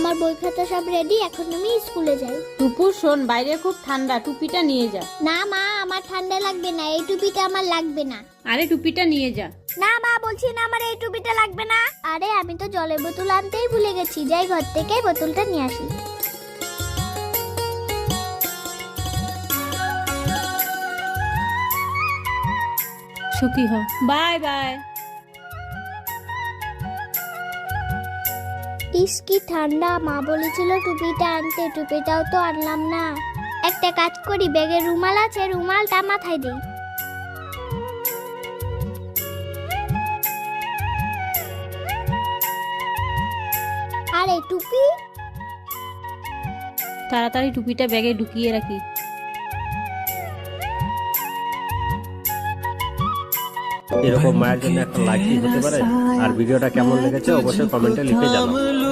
আমার বই খাতা সব রেডি, এখন আমি স্কুলে যাই। টুপু শোন, বাইরে খুব ঠান্ডা, টুপিটা নিয়ে যা। না মা, আমার ঠান্ডা লাগবে না, এই টুপিটা আমার লাগবে না। আরে টুপিটা নিয়ে যা। না মা, বলছি না আমার এই টুপিটা লাগবে না। আরে আমি তো জলের বোতল আনতেই ভুলে গেছি, যাই ঘর থেকে বোতলটা নিয়ে আসি। সুখী হ। Bye bye. ইস কি ঠান্ডা, মা বলেছিল টুপিটা আনতে, টুপিটাও তো আনলাম না। একটা কাজ করি, ব্যাগে রুমাল আছে, রুমালটা মাথায় দিই। আরে টুপি, তাড়াতাড়ি টুপিটা ব্যাগে ঢুকিয়ে রাখি। এরকম মায়ের জন্য একটা লাইক হতে পারে। আর ভিডিওটা কেমন লেগেছে অবশ্যই কমেন্টে লিখে জানাও।